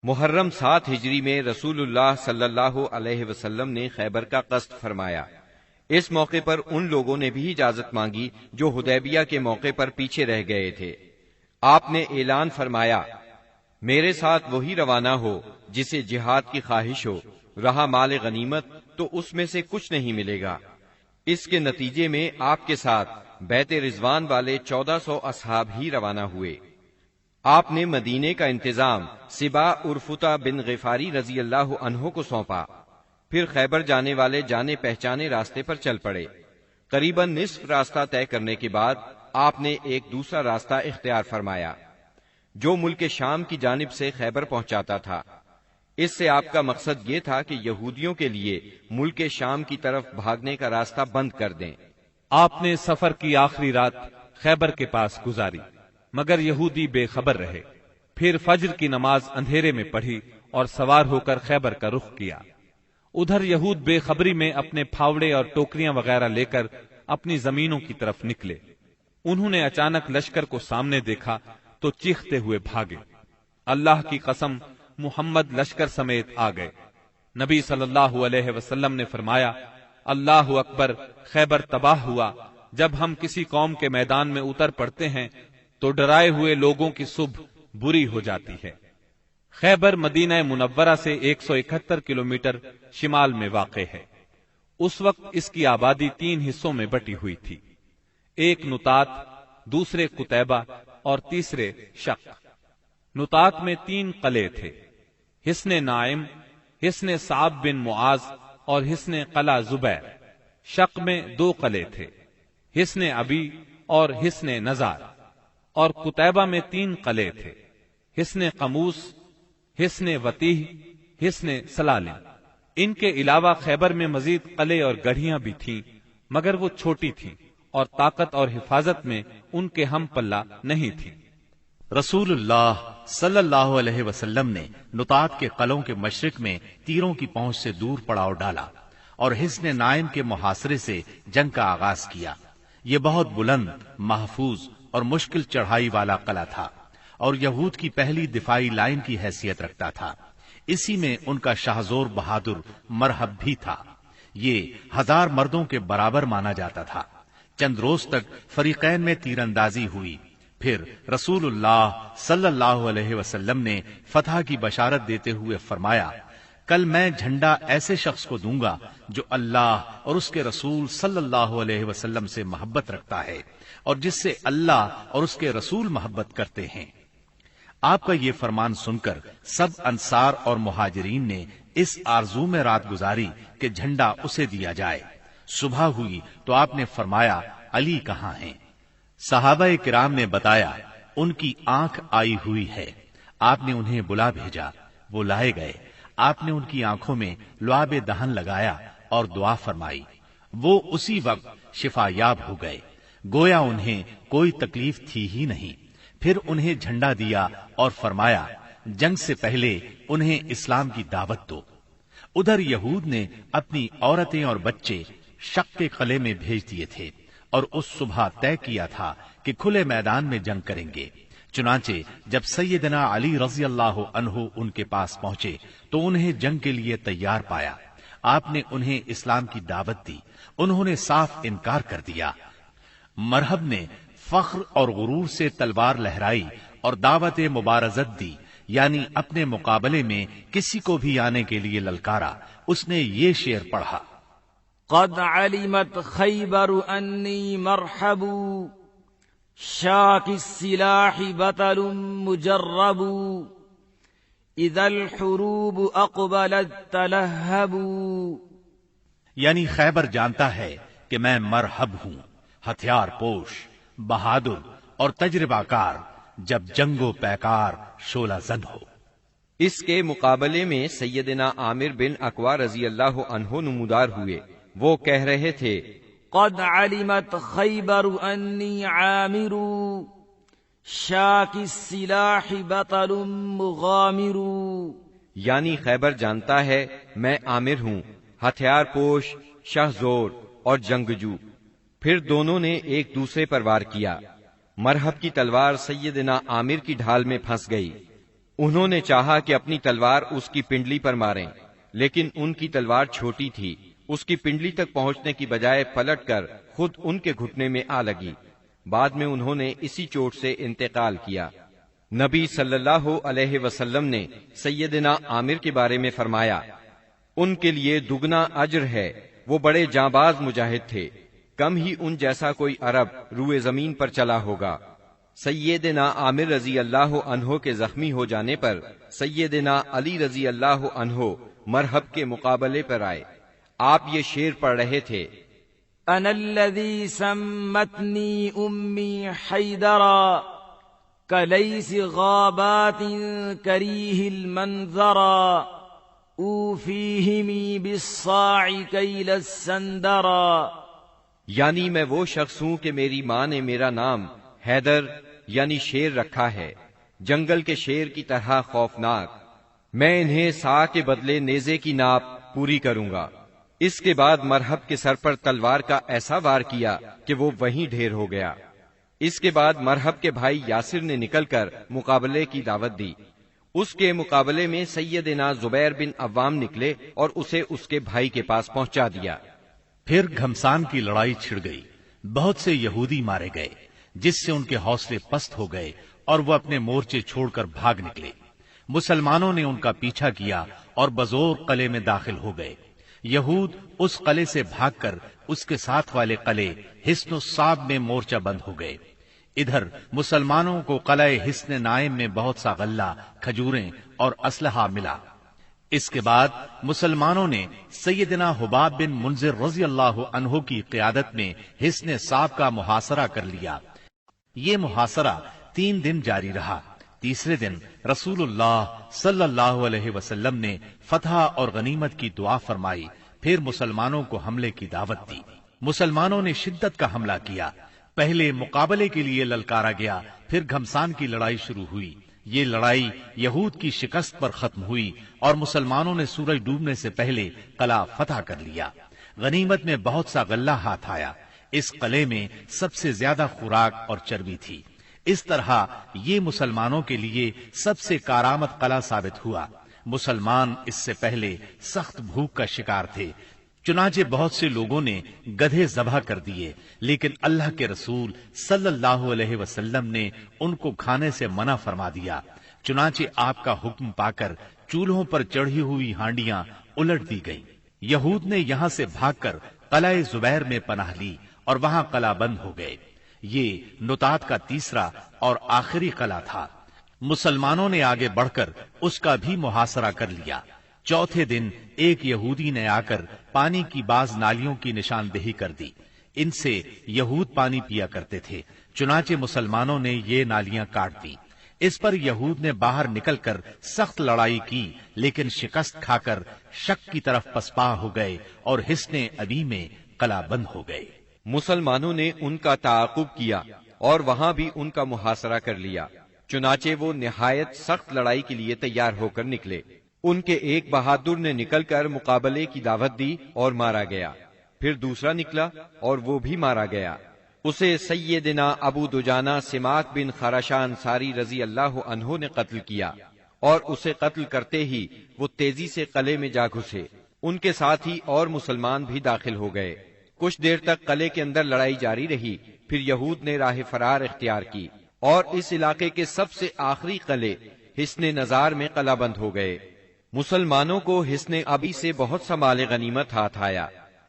محرم 7 ہجری میں رسول اللہ صلی اللہ علیہ وسلم نے خیبر کا قصد فرمایا۔ اس موقع پر ان لوگوں نے بھی اجازت مانگی جو حدیبیہ کے موقع پر پیچھے رہ گئے تھے۔ آپ نے اعلان فرمایا، میرے ساتھ وہی روانہ ہو جسے جہاد کی خواہش ہو، رہا مال غنیمت تو اس میں سے کچھ نہیں ملے گا۔ اس کے نتیجے میں آپ کے ساتھ بیت رضوان والے 1400 اصحاب ہی روانہ ہوئے۔ آپ نے مدینے کا انتظام سبا عرفتہ بن غفاری رضی اللہ عنہ کو سونپا، پھر خیبر جانے والے جانے پہچانے راستے پر چل پڑے۔ قریباً نصف راستہ طے کرنے کے بعد آپ نے ایک دوسرا راستہ اختیار فرمایا جو ملک شام کی جانب سے خیبر پہنچاتا تھا۔ اس سے آپ کا مقصد یہ تھا کہ یہودیوں کے لیے ملک شام کی طرف بھاگنے کا راستہ بند کر دیں۔ آپ نے سفر کی آخری رات خیبر کے پاس گزاری، مگر یہودی بے خبر رہے۔ پھر فجر کی نماز اندھیرے میں پڑھی اور سوار ہو کر خیبر کا رخ کیا۔ ادھر یہود بے خبری میں اپنے پھاوڑے اور ٹوکریاں وغیرہ لے کر اپنی زمینوں کی طرف نکلے۔ انہوں نے اچانک لشکر کو سامنے دیکھا تو چیختے ہوئے بھاگے۔ اللہ کی قسم، محمد لشکر سمیت آ گئے۔ نبی صلی اللہ علیہ وسلم نے فرمایا، اللہ اکبر، خیبر تباہ ہوا۔ جب ہم کسی قوم کے میدان میں اتر پڑتے ہیں تو ڈرائے ہوئے لوگوں کی صبح بری ہو جاتی ہے۔ خیبر مدینہ منورہ سے 171 کلومیٹر شمال میں واقع ہے۔ اس وقت اس کی آبادی 3 حصوں میں بٹی ہوئی تھی، ایک نطات، دوسرے قتیبہ اور تیسرے شق۔ نطات میں 3 قلعے تھے، حصن نائم، حصن صعب بن معاذ اور حصن قلعہ زبیر۔ شق میں 2 قلعے تھے، حصن ابی اور حصن نزار۔ اور قتیبہ میں 3 قلعے تھے، حصن قموس، حصن وتیح، حصن سلالم۔ ان کے علاوہ خیبر میں مزید قلعے اور گڑھیاں بھی تھیں، مگر وہ چھوٹی تھیں اور طاقت اور حفاظت میں ان کے ہم پلہ نہیں تھی۔ رسول اللہ صلی اللہ علیہ وسلم نے نطات کے قلعوں کے مشرق میں تیروں کی پہنچ سے دور پڑاؤ ڈالا اور حصن نائم کے محاصرے سے جنگ کا آغاز کیا۔ یہ بہت بلند، محفوظ اور مشکل چڑھائی والا قلعہ تھا اور یہود کی پہلی دفاعی لائن کی حیثیت رکھتا تھا۔ اسی میں ان کا شاہزور بہادر مرحب بھی تھا۔ یہ 1000 مردوں کے برابر مانا جاتا تھا۔ چند روز تک فریقین میں تیر اندازی ہوئی، پھر رسول اللہ صلی اللہ علیہ وسلم نے فتح کی بشارت دیتے ہوئے فرمایا، کل میں جھنڈا ایسے شخص کو دوں گا جو اللہ اور اس کے رسول صلی اللہ علیہ وسلم سے محبت رکھتا ہے اور جس سے اللہ اور اس کے رسول محبت کرتے ہیں۔ آپ کا یہ فرمان سن کر سب انصار اور مہاجرین نے اس آرزو میں رات گزاری کہ جھنڈا اسے دیا جائے۔ صبح ہوئی تو آپ نے فرمایا، علی کہاں ہیں؟ صحابہ کرام نے بتایا، ان کی آنکھ آئی ہوئی ہے۔ آپ نے انہیں بلا بھیجا، وہ لائے گئے۔ آپ نے ان کی آنکھوں میں لعاب دہن لگایا اور دعا فرمائی۔ وہ اسی وقت شفا یاب ہو گئے، گویا انہیں کوئی تکلیف تھی ہی نہیں۔ پھر انہیں جھنڈا دیا اور فرمایا، جنگ سے پہلے انہیں اسلام کی دعوت دو۔ ادھر یہود نے اپنی عورتیں اور بچے شق کے قلعے میں بھیج دیے تھے اور اس صبح طے کیا تھا کہ کھلے میدان میں جنگ کریں گے۔ چنانچہ جب سیدنا علی رضی اللہ عنہ ان کے پاس پہنچے تو انہیں جنگ کے لیے تیار پایا۔ آپ نے انہیں اسلام کی دعوت دی، انہوں نے صاف انکار کر دیا۔ مرحب نے فخر اور غرور سے تلوار لہرائی اور دعوت مبارزت دی، یعنی اپنے مقابلے میں کسی کو بھی آنے کے لیے للکارا۔ اس نے یہ شعر پڑھا، قد علمت خیبر انی مرحب، شاک السلاح بطل مجرب، اذا الحروب اقبلت تلہب۔ یعنی خیبر جانتا ہے کہ میں مرحب ہوں، ہتھیار پوش، بہادر اور تجربہ کار، جب جنگ و پیکار شعلہ زن ہو۔ اس کے مقابلے میں سیدنا عامر بن اقوا رضی اللہ عنہ نمودار ہوئے۔ وہ کہہ رہے تھے، قد علمت خیبر انی عامر، شاک السلاح بطل مغامر۔ یعنی خیبر جانتا ہے میں عامر ہوں، ہتھیار پوش، شہزور اور جنگجو۔ پھر دونوں نے ایک دوسرے پر وار کیا۔ مرحب کی تلوار سیدنا عامر کی ڈھال میں پھنس گئی۔ انہوں نے چاہا کہ اپنی تلوار اس کی پنڈلی پر ماریں، لیکن ان کی تلوار چھوٹی تھی، اس کی پنڈلی تک پہنچنے کی بجائے پلٹ کر خود ان کے گھٹنے میں آ لگی۔ بعد میں انہوں نے اسی چوٹ سے انتقال کیا۔ نبی صلی اللہ علیہ وسلم نے سیدنا عامر کے بارے میں فرمایا، ان کے لیے دگنا اجر ہے، وہ بڑے جانباز مجاہد تھے، کم ہی ان جیسا کوئی عرب روئے زمین پر چلا ہوگا۔ سیدنا عامر رضی اللہ عنہ کے زخمی ہو جانے پر سیدنا علی رضی اللہ عنہ مرحب کے مقابلے پر آئے۔ آپ یہ شعر پڑھ رہے تھے، انا الذی سمتنی امی حیدرا کلیس غابات کریہ المنظرا اوفیہمی بالصاع کیل السندرا، یعنی میں وہ شخص ہوں کہ میری ماں نے میرا نام حیدر یعنی شیر رکھا ہے، جنگل کے شیر کی طرح خوفناک، میں انہیں سا کے بدلے نیزے کی ناپ پوری کروں گا۔ اس کے بعد مرحب کے سر پر تلوار کا ایسا وار کیا کہ وہ وہیں ڈھیر ہو گیا۔ اس کے بعد مرحب کے بھائی یاسر نے نکل کر مقابلے کی دعوت دی۔ اس کے مقابلے میں سیدنا زبیر بن عوام نکلے اور اسے اس کے بھائی کے پاس پہنچا دیا۔ پھر گھمسان کی لڑائی چھڑ گئی، بہت سے یہودی مارے گئے، جس سے ان کے حوصلے پست ہو گئے اور وہ اپنے مورچے چھوڑ کر بھاگ نکلے۔ مسلمانوں نے ان کا پیچھا کیا اور بزور قلعے میں داخل ہو گئے۔ یہود اس قلعے سے بھاگ کر اس کے ساتھ والے قلعے حصن الصعب میں مورچہ بند ہو گئے۔ ادھر مسلمانوں کو قلعہ حصن نائم میں بہت سا غلہ، کھجوریں اور اسلحہ ملا۔ اس کے بعد مسلمانوں نے سیدنا حباب بن منذر رضی اللہ عنہ کی قیادت میں حصن صعب کا محاصرہ کر لیا۔ یہ محاصرہ 3 دن جاری رہا۔ تیسرے دن رسول اللہ صلی اللہ علیہ وسلم نے فتح اور غنیمت کی دعا فرمائی، پھر مسلمانوں کو حملے کی دعوت دی۔ مسلمانوں نے شدت کا حملہ کیا۔ پہلے مقابلے کے لیے للکارا گیا، پھر گھمسان کی لڑائی شروع ہوئی۔ یہ لڑائی یہود کی شکست پر ختم ہوئی اور مسلمانوں نے سورج ڈوبنے سے پہلے قلعہ فتح کر لیا۔ غنیمت میں بہت سا غلہ ہاتھ آیا۔ اس قلعے میں سب سے زیادہ خوراک اور چربی تھی۔ اس طرح یہ مسلمانوں کے لیے سب سے کارآمد قلعہ ثابت ہوا۔ مسلمان اس سے پہلے سخت بھوک کا شکار تھے، چنانچہ بہت سے لوگوں نے گدھے ذبح کر دیے، لیکن اللہ کے رسول صلی اللہ علیہ وسلم نے ان کو کھانے سے منع فرما دیا۔ چنانچہ آپ کا حکم پا کر چولہوں پر چڑھی ہوئی ہانڈیاں الٹ دی گئیں۔ یہود نے یہاں سے بھاگ کر قلعہ زبیر میں پناہ لی اور وہاں قلعہ بند ہو گئے۔ یہ نطاط کا تیسرا اور آخری قلعہ تھا۔ مسلمانوں نے آگے بڑھ کر اس کا بھی محاصرہ کر لیا۔ چوتھے دن ایک یہودی نے آ کر پانی کی بعض نالیوں کی نشاندہی کر دی۔ ان سے یہود پانی پیا کرتے تھے، چنانچہ مسلمانوں نے یہ نالیاں کاٹ دی۔ اس پر یہود نے باہر نکل کر سخت لڑائی کی، لیکن شکست کھا کر شک کی طرف پسپا ہو گئے اور حصن ابی میں قلعہ بند ہو گئے۔ مسلمانوں نے ان کا تعاقب کیا اور وہاں بھی ان کا محاصرہ کر لیا، چنانچہ وہ نہایت سخت لڑائی کے لیے تیار ہو کر نکلے۔ ان کے ایک بہادر نے نکل کر مقابلے کی دعوت دی اور مارا گیا، پھر دوسرا نکلا اور وہ بھی مارا گیا۔ اسے سیدنا ابو دجانہ سماک بن خراشہ انصاری رضی اللہ عنہ نے قتل کیا، اور اسے قتل کرتے ہی وہ تیزی سے قلعے میں جا گھسے۔ ان کے ساتھ ہی اور مسلمان بھی داخل ہو گئے۔ کچھ دیر تک قلعے کے اندر لڑائی جاری رہی، پھر یہود نے راہ فرار اختیار کی اور اس علاقے کے سب سے آخری قلعے حصن نزار میں قلعہ بند ہو گئے۔ مسلمانوں کو حصن ابی سے بہت سا مال غنیمت ہاتھ آیا۔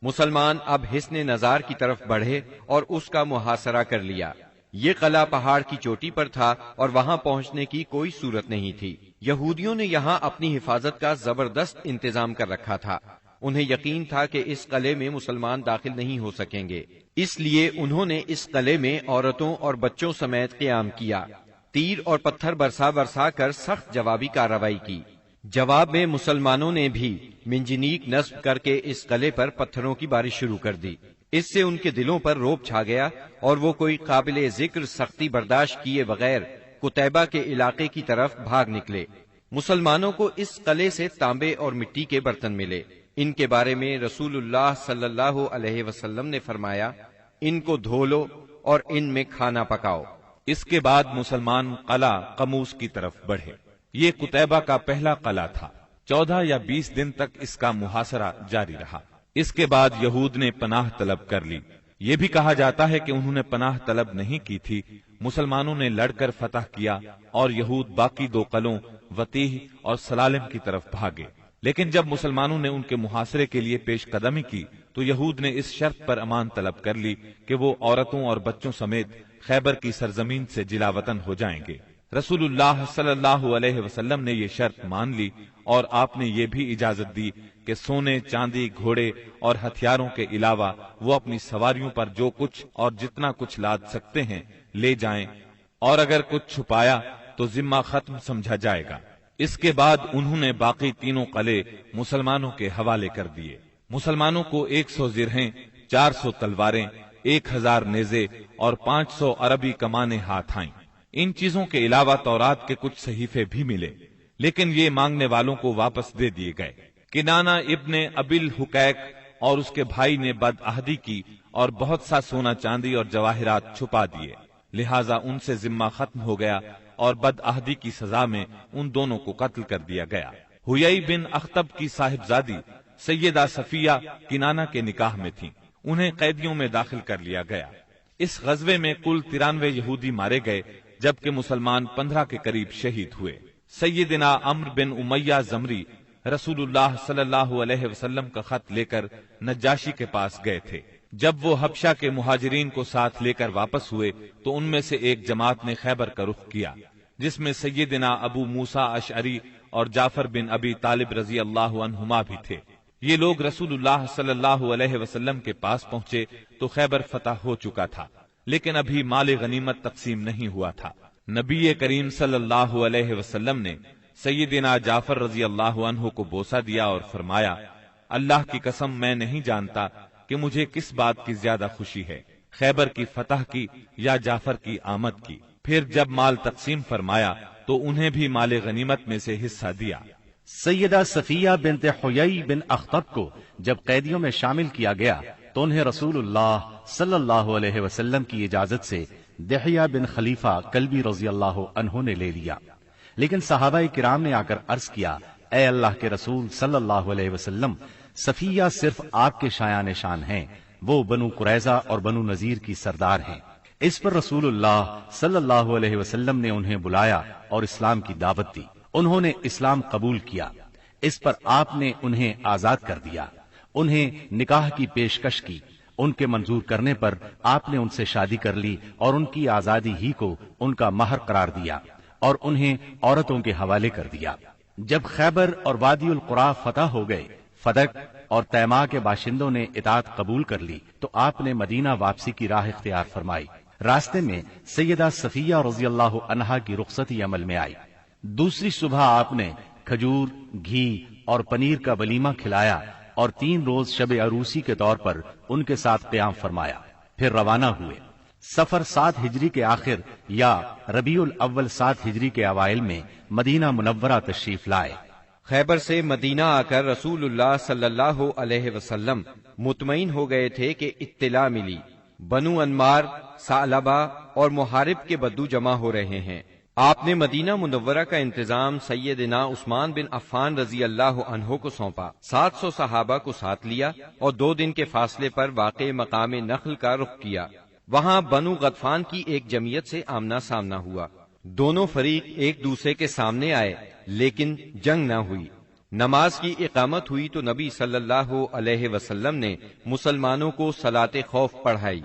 مسلمان اب حصن نزار کی طرف بڑھے اور اس کا محاصرہ کر لیا۔ یہ قلعہ پہاڑ کی چوٹی پر تھا اور وہاں پہنچنے کی کوئی صورت نہیں تھی۔ یہودیوں نے یہاں اپنی حفاظت کا زبردست انتظام کر رکھا تھا۔ انہیں یقین تھا کہ اس قلعے میں مسلمان داخل نہیں ہو سکیں گے، اس لیے انہوں نے اس قلعے میں عورتوں اور بچوں سمیت قیام کیا۔ تیر اور پتھر برسا کر سخت جوابی کارروائی کی۔ جواب میں مسلمانوں نے بھی منجنیق نصب کر کے اس قلعے پر پتھروں کی بارش شروع کر دی۔ اس سے ان کے دلوں پر رعب چھا گیا اور وہ کوئی قابل ذکر سختی برداشت کیے بغیر قتیبہ کے علاقے کی طرف بھاگ نکلے۔ مسلمانوں کو اس قلعے سے تانبے اور مٹی کے برتن ملے۔ ان کے بارے میں رسول اللہ صلی اللہ علیہ وسلم نے فرمایا، ان کو دھو لو اور ان میں کھانا پکاؤ۔ اس کے بعد مسلمان قلعہ قموس کی طرف بڑھے۔ یہ قتیبہ کا پہلا قلعہ تھا۔ 14 یا 20 دن تک اس کا محاصرہ جاری رہا۔ اس کے بعد یہود نے پناہ طلب کر لی۔ یہ بھی کہا جاتا ہے کہ انہوں نے پناہ طلب نہیں کی تھی، مسلمانوں نے لڑ کر فتح کیا اور یہود باقی 2 قلعوں وتیح اور سلالم کی طرف بھاگے۔ لیکن جب مسلمانوں نے ان کے محاصرے کے لیے پیش قدمی کی تو یہود نے اس شرط پر امان طلب کر لی کہ وہ عورتوں اور بچوں سمیت خیبر کی سرزمین سے جلا وطن ہو جائیں گے۔ رسول اللہ صلی اللہ علیہ وسلم نے یہ شرط مان لی اور آپ نے یہ بھی اجازت دی کہ سونے، چاندی، گھوڑے اور ہتھیاروں کے علاوہ وہ اپنی سواریوں پر جو کچھ اور جتنا کچھ لاد سکتے ہیں لے جائیں، اور اگر کچھ چھپایا تو ذمہ ختم سمجھا جائے گا۔ اس کے بعد انہوں نے باقی 3 قلعے مسلمانوں کے حوالے کر دیے۔ مسلمانوں کو 100 زرہیں، 400 تلواریں، 1000 نیزے اور 500 عربی کمانیں ہاتھ آئیں۔ ان چیزوں کے علاوہ تورات کے کچھ صحیفے بھی ملے، لیکن یہ مانگنے والوں کو واپس دے دیے گئے۔ کنانہ ابن ابی الحقیق اور اس کے بھائی نے بد عہدی کی اور بہت سا سونا چاندی اور جواہرات چھپا دیے، لہذا ان سے ذمہ ختم ہو گیا اور بد عہدی کی سزا میں ان دونوں کو قتل کر دیا گیا۔ حیی بن اخطب کی صاحبزادی سیدہ صفیہ کنانہ کے نکاح میں تھیں، انہیں قیدیوں میں داخل کر لیا گیا۔ اس غزوے میں کل 93 یہودی مارے گئے جبکہ مسلمان 15 کے قریب شہید ہوئے۔ سیدنا عمرو بن امیہ زمری رسول اللہ صلی اللہ علیہ وسلم کا خط لے کر نجاشی کے پاس گئے تھے۔ جب وہ حبشہ کے مہاجرین کو ساتھ لے کر واپس ہوئے تو ان میں سے ایک جماعت نے خیبر کا رخ کیا، جس میں سیدنا ابو موسیٰ اشعری اور جعفر بن ابی طالب رضی اللہ عنہما بھی تھے۔ یہ لوگ رسول اللہ صلی اللہ علیہ وسلم کے پاس پہنچے تو خیبر فتح ہو چکا تھا، لیکن ابھی مال غنیمت تقسیم نہیں ہوا تھا۔ نبی کریم صلی اللہ علیہ وسلم نے سیدنا جعفر رضی اللہ عنہ کو بوسہ دیا اور فرمایا، اللہ کی قسم میں نہیں جانتا کہ مجھے کس بات کی زیادہ خوشی ہے، خیبر کی فتح کی یا جعفر کی آمد کی۔ پھر جب مال تقسیم فرمایا تو انہیں بھی مال غنیمت میں سے حصہ دیا۔ سیدہ صفیہ بنت حیی بن اخطب کو جب قیدیوں میں شامل کیا گیا تو انہیں رسول اللہ صلی اللہ علیہ وسلم کی اجازت سے دحیہ بن خلیفہ کلبی رضی اللہ عنہ نے لے لیا، لیکن صحابہ کرام نے آ کر عرض کیا، اے اللہ کے رسول صلی اللہ علیہ وسلم، صفیہ صرف آپ کے شایان شان ہیں، وہ بنو قریظہ اور بنو نذیر کی سردار ہیں۔ اس پر رسول اللہ صلی اللہ علیہ وسلم نے انہیں بلایا اور اسلام کی دعوت دی۔ انہوں نے اسلام قبول کیا۔ اس پر آپ نے انہیں آزاد کر دیا، انہیں نکاح کی پیشکش کی۔ ان کے منظور کرنے پر آپ نے ان سے شادی کر لی اور ان کی آزادی ہی کو ان کا مہر قرار دیا اور انہیں عورتوں کے حوالے کر دیا۔ جب خیبر اور وادی القرا فتح ہو گئے، فدق اور تیما کے باشندوں نے اطاعت قبول کر لی تو آپ نے مدینہ واپسی کی راہ اختیار فرمائی۔ راستے میں سیدہ صفیہ رضی اللہ عنہا کی رخصتی عمل میں آئی۔ دوسری صبح آپ نے کھجور، گھی اور پنیر کا ولیمہ کھلایا اور 3 روز شب عروسی کے طور پر ان کے ساتھ قیام فرمایا، پھر روانہ ہوئے۔ سفر 7 ہجری کے آخر یا ربیع الاول 7 ہجری کے اوائل میں مدینہ منورہ تشریف لائے۔ خیبر سے مدینہ آ کر رسول اللہ صلی اللہ علیہ وسلم مطمئن ہو گئے تھے کہ اطلاع ملی بنو انمار، ثعلبہ اور محارب کے بدو جمع ہو رہے ہیں۔ آپ نے مدینہ منورہ کا انتظام سیدنا عثمان بن عفان رضی اللہ عنہ کو سونپا، 700 صحابہ کو ساتھ لیا اور 2 دن کے فاصلے پر واقع مقام نخل کا رخ کیا۔ وہاں بنو غطفان کی ایک جمعیت سے آمنا سامنا ہوا۔ دونوں فریق ایک دوسرے کے سامنے آئے لیکن جنگ نہ ہوئی۔ نماز کی اقامت ہوئی تو نبی صلی اللہ علیہ وسلم نے مسلمانوں کو صلاۃ خوف پڑھائی،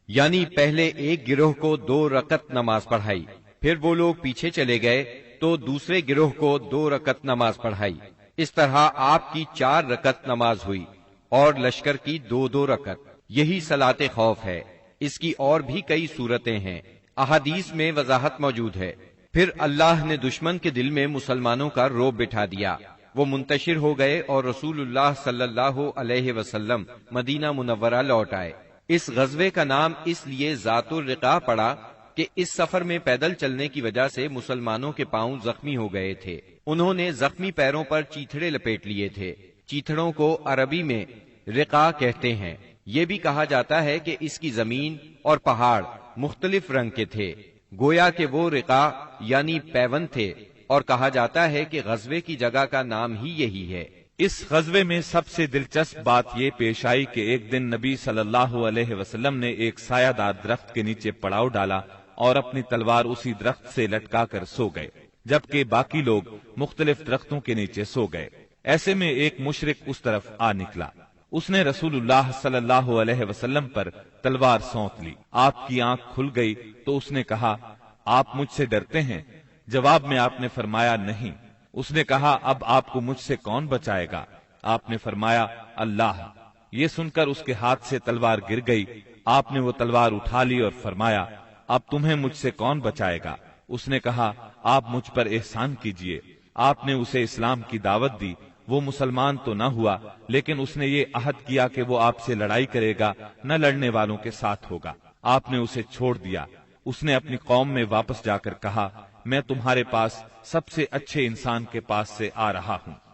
یعنی پہلے ایک گروہ کو 2 رکعت نماز پڑھائی، پھر وہ لوگ پیچھے چلے گئے تو دوسرے گروہ کو 2 رکعت نماز پڑھائی۔ اس طرح آپ کی 4 رکعت نماز ہوئی اور لشکر کی 2 رکعت۔ یہی صلاۃ خوف ہے۔ اس کی اور بھی کئی صورتیں ہیں، احادیث میں وضاحت موجود ہے۔ پھر اللہ نے دشمن کے دل میں مسلمانوں کا رعب بٹھا دیا، وہ منتشر ہو گئے اور رسول اللہ صلی اللہ علیہ وسلم مدینہ منورہ لوٹ آئے۔ اس غزوے کا نام اس لیے ذات الرقاع پڑا کہ اس سفر میں پیدل چلنے کی وجہ سے مسلمانوں کے پاؤں زخمی ہو گئے تھے۔ انہوں نے زخمی پیروں پر چیتھڑے لپیٹ لیے تھے۔ چیتھڑوں کو عربی میں رقاع کہتے ہیں۔ یہ بھی کہا جاتا ہے کہ اس کی زمین اور پہاڑ مختلف رنگ کے تھے، گویا کہ وہ رقاع یعنی پیون تھے اور کہا جاتا ہے کہ غزوے کی جگہ کا نام ہی یہی ہے۔ اس غزوے میں سب سے دلچسپ بات یہ پیش آئی کہ ایک دن نبی صلی اللہ علیہ وسلم نے ایک سایہ دار درخت کے نیچے پڑاؤ ڈالا اور اپنی تلوار اسی درخت سے لٹکا کر سو گئے، جبکہ باقی لوگ مختلف درختوں کے نیچے سو گئے۔ ایسے میں ایک مشرک اس طرف آ نکلا، اس نے رسول اللہ صلی اللہ علیہ وسلم پر تلوار سونت لی۔ آپ کی آنکھ کھل گئی تو اس نے کہا، آپ مجھ سے ڈرتے ہیں؟ جواب میں آپ نے فرمایا، نہیں۔ اس نے کہا، اب آپ کو مجھ سے کون بچائے گا؟ آپ نے فرمایا، اللہ۔ یہ سن کر اس کے ہاتھ سے تلوار گر گئی۔ آپ نے وہ تلوار اٹھا لی اور فرمایا، اب تمہیں مجھ سے کون بچائے گا؟ اس نے کہا، آپ مجھ پر احسان کیجئے۔ آپ نے اسے اسلام کی دعوت دی۔ وہ مسلمان تو نہ ہوا، لیکن اس نے یہ عہد کیا کہ وہ آپ سے لڑائی کرے گا، نہ لڑنے والوں کے ساتھ ہوگا۔ آپ نے اسے چھوڑ دیا۔ اس نے اپنی قوم میں واپس جا کر کہا، میں تمہارے پاس سب سے اچھے انسان کے پاس سے آ رہا ہوں۔